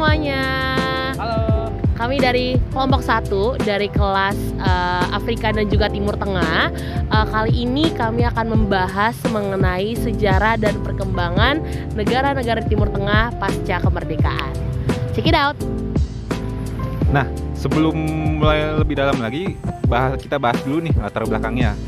semuanya. Halo. Kami dari kelompok 1 dari kelas Afrika dan juga Timur Tengah. Kali ini kami akan membahas mengenai sejarah dan perkembangan negara-negara Timur Tengah pasca kemerdekaan. Check it out. Nah, sebelum mulai lebih dalam lagi, kita bahas dulu nih latar belakangnya.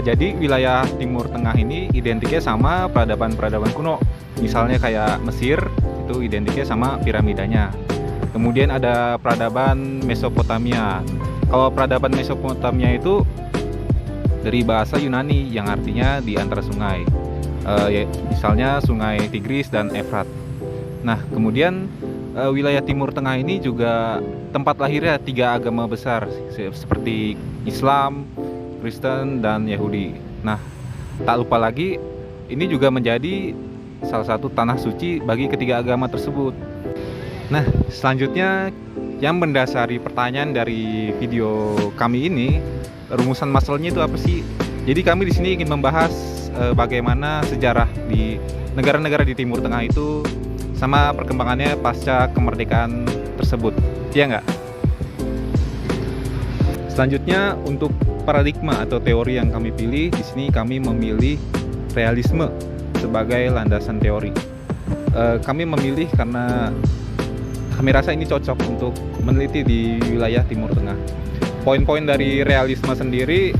Jadi wilayah Timur Tengah ini identiknya sama peradaban-peradaban kuno. Misalnya kayak Mesir, itu identiknya sama piramidanya. Kemudian ada peradaban Mesopotamia. Kalau peradaban Mesopotamia itu dari bahasa Yunani yang artinya di antara sungai. Misalnya sungai Tigris dan Efrat. Nah, kemudian wilayah Timur Tengah ini juga tempat lahirnya 3 agama besar seperti Islam, Kristen, dan Yahudi. Nah, tak lupa lagi ini juga menjadi salah satu tanah suci bagi ketiga agama tersebut. Nah, selanjutnya yang mendasari pertanyaan dari video kami ini, rumusan masalahnya itu apa sih? Jadi kami di sini ingin membahas bagaimana sejarah di negara-negara di Timur Tengah itu sama perkembangannya pasca kemerdekaan tersebut. Iya nggak? Selanjutnya untuk paradigma atau teori yang kami pilih, di sini kami memilih realisme sebagai landasan teori. Kami memilih karena kami rasa ini cocok untuk meneliti di wilayah Timur Tengah. Poin-poin dari realisme sendiri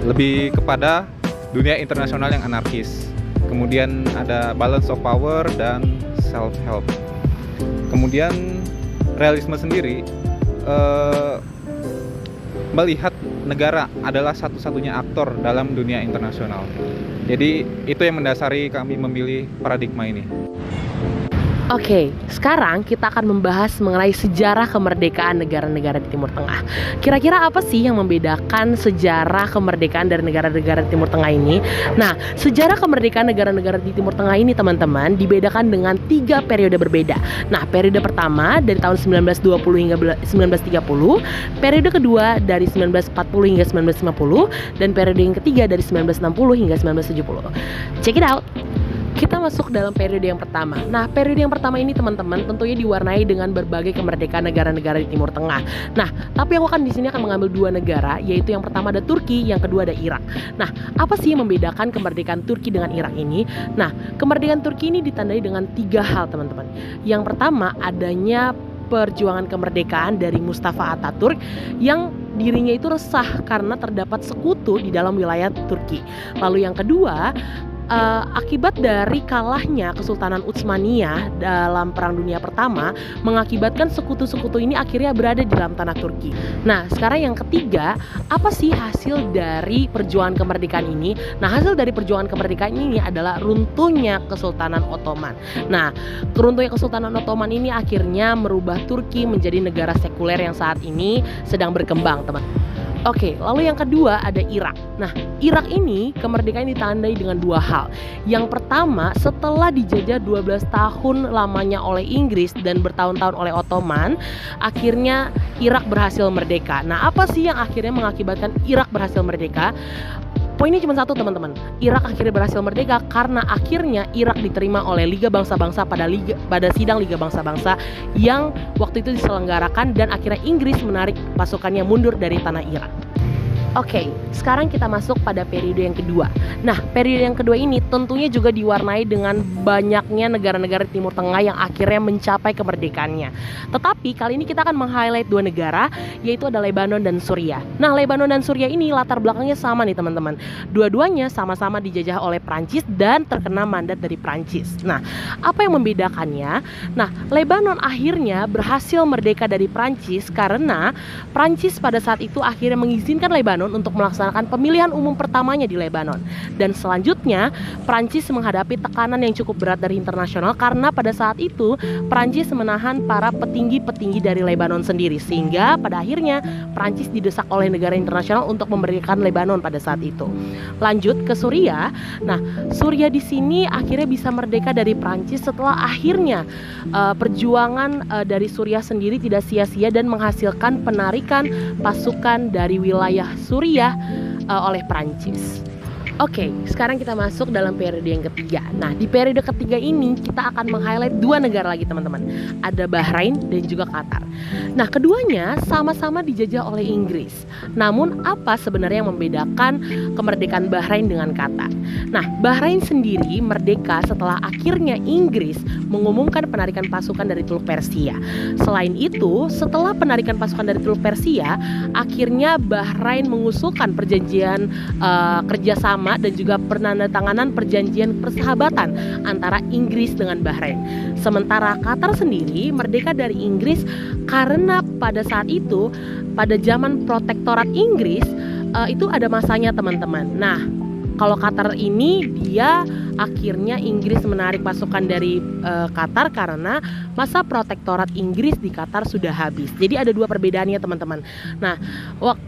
lebih kepada dunia internasional yang anarkis. Kemudian ada balance of power dan self-help. Kemudian realisme sendiri melihat negara adalah satu-satunya aktor dalam dunia internasional. Jadi itu yang mendasari kami memilih paradigma ini. Oke, sekarang kita akan membahas mengenai sejarah kemerdekaan negara-negara di Timur Tengah. Kira-kira apa sih yang membedakan sejarah kemerdekaan dari negara-negara di Timur Tengah ini? Nah, sejarah kemerdekaan negara-negara di Timur Tengah ini, teman-teman, dibedakan dengan 3 periode berbeda. Nah, periode pertama dari tahun 1920 hingga 1930, periode kedua dari 1940 hingga 1950, dan periode yang ketiga dari 1960 hingga 1970. Check it out. Kita masuk dalam periode yang pertama. Nah, periode yang pertama ini, teman-teman, tentunya diwarnai dengan berbagai kemerdekaan negara-negara di Timur Tengah. Nah, tapi aku di sini akan mengambil 2 negara, yaitu yang pertama ada Turki, yang kedua ada Irak. Nah, apa sih yang membedakan kemerdekaan Turki dengan Irak ini? Nah, kemerdekaan Turki ini ditandai dengan 3 hal, teman-teman. Yang pertama, adanya perjuangan kemerdekaan dari Mustafa Atatürk yang dirinya itu resah karena terdapat sekutu di dalam wilayah Turki. Lalu yang kedua, akibat dari kalahnya Kesultanan Utsmaniyah dalam Perang Dunia Pertama mengakibatkan sekutu-sekutu ini akhirnya berada di dalam tanah Turki. Nah, sekarang yang ketiga, apa sih hasil dari perjuangan kemerdekaan ini? Nah, hasil dari perjuangan kemerdekaan ini adalah runtuhnya Kesultanan Ottoman. Nah, runtuhnya Kesultanan Ottoman ini akhirnya merubah Turki menjadi negara sekuler yang saat ini sedang berkembang, teman. Oke, lalu yang kedua ada Irak. Nah, Irak ini kemerdekaan ditandai dengan 2 hal. Yang pertama, setelah dijajah 12 tahun lamanya oleh Inggris dan bertahun-tahun oleh Ottoman, akhirnya Irak berhasil merdeka. Nah, apa sih yang akhirnya mengakibatkan Irak berhasil merdeka? Poinnya cuma satu, teman-teman. Irak akhirnya berhasil merdeka karena akhirnya Irak diterima oleh Liga Bangsa-Bangsa pada sidang Liga Bangsa-Bangsa yang waktu itu diselenggarakan, dan akhirnya Inggris menarik pasukannya mundur dari tanah Irak. Oke, sekarang kita masuk pada periode yang kedua. Nah, periode yang kedua ini tentunya juga diwarnai dengan banyaknya negara-negara Timur Tengah yang akhirnya mencapai kemerdekaannya. Tetapi kali ini kita akan meng-highlight 2 negara, yaitu ada Lebanon dan Suriah. Nah, Lebanon dan Suriah ini latar belakangnya sama nih, teman-teman. Dua-duanya sama-sama dijajah oleh Prancis dan terkena mandat dari Prancis. Nah, apa yang membedakannya? Nah, Lebanon akhirnya berhasil merdeka dari Prancis karena Prancis pada saat itu akhirnya mengizinkan Lebanon untuk melaksanakan pemilihan umum pertamanya di Lebanon. Dan selanjutnya, Prancis menghadapi tekanan yang cukup berat dari internasional karena pada saat itu Prancis menahan para petinggi-petinggi dari Lebanon sendiri, sehingga pada akhirnya Prancis didesak oleh negara internasional untuk memerdekakan Lebanon pada saat itu. Lanjut ke Suriah. Nah, Suriah di sini akhirnya bisa merdeka dari Prancis setelah akhirnya perjuangan dari Suriah sendiri tidak sia-sia dan menghasilkan penarikan pasukan dari wilayah Suriah oleh Prancis. Oke, sekarang kita masuk dalam periode yang ketiga. Nah, di periode ketiga ini kita akan meng-highlight dua negara lagi teman-teman. Ada Bahrain dan juga Qatar. Nah, keduanya sama-sama dijajah oleh Inggris. Namun, apa sebenarnya yang membedakan kemerdekaan Bahrain dengan Qatar? Nah, Bahrain sendiri merdeka setelah akhirnya Inggris mengumumkan penarikan pasukan dari Teluk Persia. Selain itu, setelah penarikan pasukan dari Teluk Persia, akhirnya Bahrain mengusulkan perjanjian kerjasama dan juga penandatanganan perjanjian persahabatan antara Inggris dengan Bahrain. Sementara Qatar sendiri merdeka dari Inggris karena pada saat itu, pada zaman protektorat Inggris, itu ada masanya teman-teman. Nah, kalau Qatar ini dia akhirnya Inggris menarik pasukan dari Qatar karena masa protektorat Inggris di Qatar sudah habis. Jadi ada dua perbedaannya teman-teman. Nah,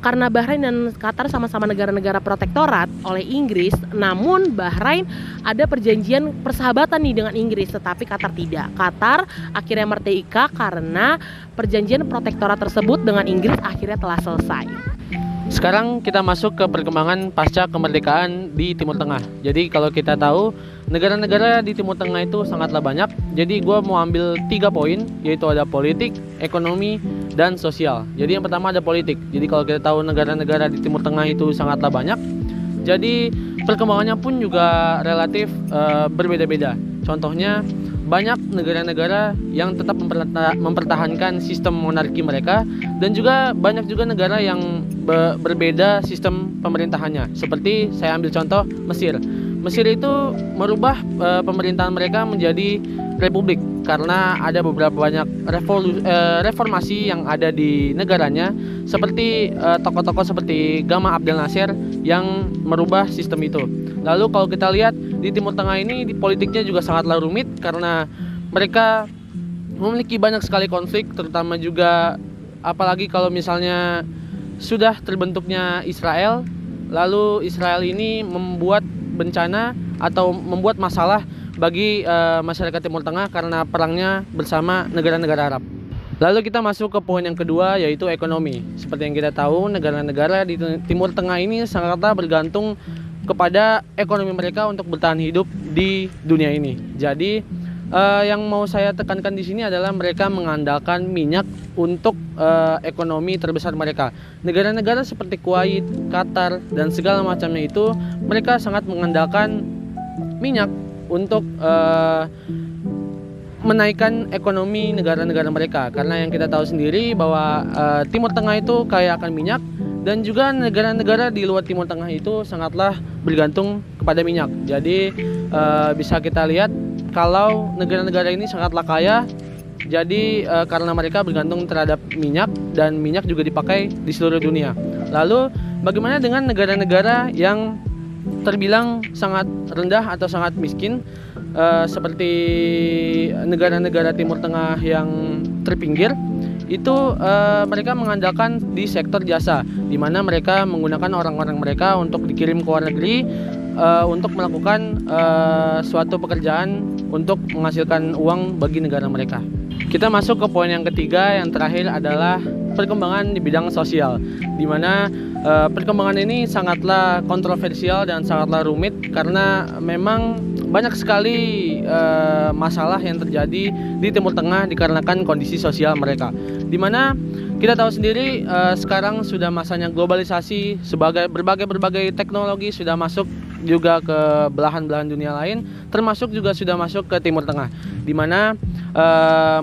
karena Bahrain dan Qatar sama-sama negara-negara protektorat oleh Inggris, namun Bahrain ada perjanjian persahabatan nih dengan Inggris, tetapi Qatar tidak. Qatar akhirnya merdeka karena perjanjian protektorat tersebut dengan Inggris akhirnya telah selesai. Sekarang kita masuk ke perkembangan pasca kemerdekaan di Timur Tengah. Jadi kalau kita tahu negara-negara di Timur Tengah itu sangatlah banyak. Jadi gue mau ambil 3 poin, yaitu ada politik, ekonomi, dan sosial. Jadi yang pertama ada politik. Jadi kalau kita tahu negara-negara di Timur Tengah itu sangatlah banyak. Jadi perkembangannya pun juga relatif berbeda-beda. Contohnya banyak negara-negara yang tetap mempertahankan sistem monarki mereka, dan juga banyak juga negara yang berbeda sistem pemerintahannya. Seperti saya ambil contoh Mesir. Mesir itu merubah pemerintahan mereka menjadi republik karena ada beberapa banyak reformasi yang ada di negaranya, seperti tokoh-tokoh seperti Gamal Abdel Nasser yang merubah sistem itu. Lalu kalau kita lihat di Timur Tengah ini, di politiknya juga sangatlah rumit karena mereka memiliki banyak sekali konflik, terutama juga apalagi kalau misalnya sudah terbentuknya Israel, lalu Israel ini membuat bencana atau membuat masalah bagi masyarakat Timur Tengah karena perangnya bersama negara-negara Arab. Lalu kita masuk ke poin yang kedua, yaitu ekonomi. Seperti yang kita tahu, negara-negara di Timur Tengah ini sangatlah bergantung kepada ekonomi mereka untuk bertahan hidup di dunia ini. Jadi yang mau saya tekankan di sini adalah mereka mengandalkan minyak untuk ekonomi terbesar mereka. Negara-negara seperti Kuwait, Qatar, dan segala macamnya itu mereka sangat mengandalkan minyak untuk menaikkan ekonomi negara-negara mereka. Karena yang kita tahu sendiri bahwa Timur Tengah itu kaya akan minyak, dan juga negara-negara di luar Timur Tengah itu sangatlah bergantung kepada minyak. Jadi bisa kita lihat kalau negara-negara ini sangatlah kaya, jadi karena mereka bergantung terhadap minyak, dan minyak juga dipakai di seluruh dunia. Lalu bagaimana dengan negara-negara yang terbilang sangat rendah atau sangat miskin, seperti negara-negara Timur Tengah yang terpinggir? Itu mereka mengandalkan di sektor jasa, di mana mereka menggunakan orang-orang mereka untuk dikirim ke luar negeri untuk melakukan suatu pekerjaan untuk menghasilkan uang bagi negara mereka. Kita masuk ke poin yang ketiga, yang terakhir adalah perkembangan di bidang sosial, di mana perkembangan ini sangatlah kontroversial dan sangatlah rumit karena memang banyak sekali masalah yang terjadi di Timur Tengah dikarenakan kondisi sosial mereka. Di mana kita tahu sendiri sekarang sudah masanya globalisasi, berbagai teknologi sudah masuk juga ke belahan-belahan dunia lain, termasuk juga sudah masuk ke Timur Tengah, di mana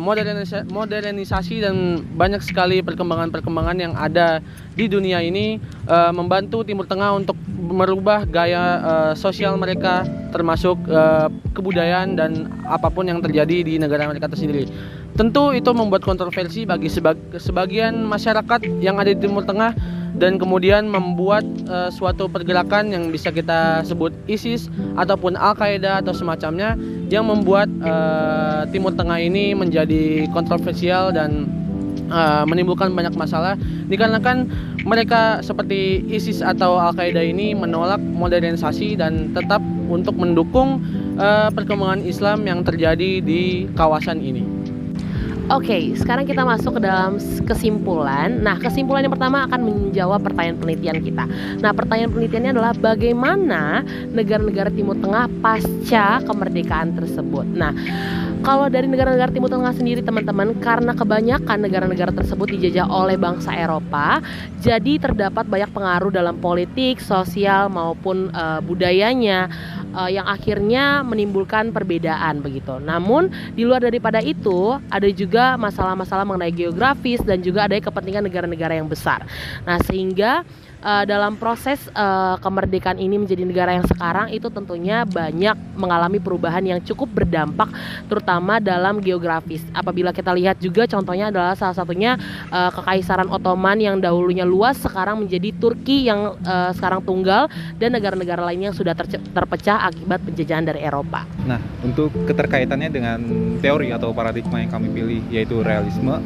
modernisasi dan banyak sekali perkembangan yang ada di dunia ini membantu Timur Tengah untuk merubah gaya sosial mereka, termasuk kebudayaan dan apapun yang terjadi di negara mereka tersendiri. Tentu itu membuat kontroversi bagi sebagian masyarakat yang ada di Timur Tengah, dan kemudian membuat suatu pergerakan yang bisa kita sebut ISIS ataupun Al-Qaeda atau semacamnya, yang membuat Timur Tengah ini menjadi kontroversial dan menimbulkan banyak masalah dikarenakan mereka seperti ISIS atau Al-Qaeda ini menolak modernisasi dan tetap untuk mendukung perkembangan Islam yang terjadi di kawasan ini. Oke, sekarang kita masuk ke dalam kesimpulan. Nah, kesimpulan yang pertama akan menjawab pertanyaan penelitian kita. Nah, pertanyaan penelitiannya adalah bagaimana negara-negara Timur Tengah pasca kemerdekaan tersebut. Nah, kalau dari negara-negara Timur Tengah sendiri teman-teman, karena kebanyakan negara-negara tersebut dijajah oleh bangsa Eropa, jadi terdapat banyak pengaruh dalam politik, sosial maupun budayanya yang akhirnya menimbulkan perbedaan begitu. Namun di luar daripada itu ada juga masalah-masalah mengenai geografis dan juga ada kepentingan negara-negara yang besar. Nah, sehingga dalam proses kemerdekaan ini menjadi negara yang sekarang itu tentunya banyak mengalami perubahan yang cukup berdampak terutama dalam geografis. Apabila kita lihat juga contohnya adalah salah satunya Kekaisaran Ottoman yang dahulunya luas sekarang menjadi Turki yang sekarang tunggal dan negara-negara lainnya yang sudah terpecah akibat penjajahan dari Eropa. Nah, untuk keterkaitannya dengan teori atau paradigma yang kami pilih yaitu realisme,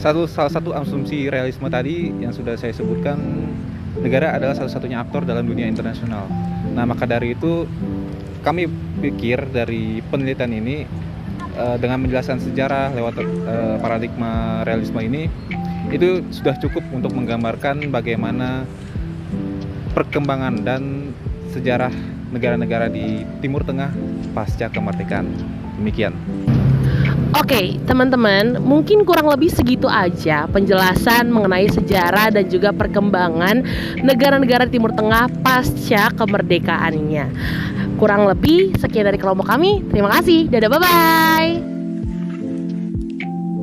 salah satu asumsi realisme tadi yang sudah saya sebutkan, negara adalah satu-satunya aktor dalam dunia internasional. Nah, maka dari itu kami pikir dari penelitian ini dengan menjelaskan sejarah lewat paradigma realisme ini itu sudah cukup untuk menggambarkan bagaimana perkembangan dan sejarah negara-negara di Timur Tengah pasca kemerdekaan. Demikian. Oke, teman-teman, mungkin kurang lebih segitu aja penjelasan mengenai sejarah dan juga perkembangan negara-negara Timur Tengah pasca kemerdekaannya. Kurang lebih sekian dari kelompok kami. Terima kasih. Dadah, bye-bye.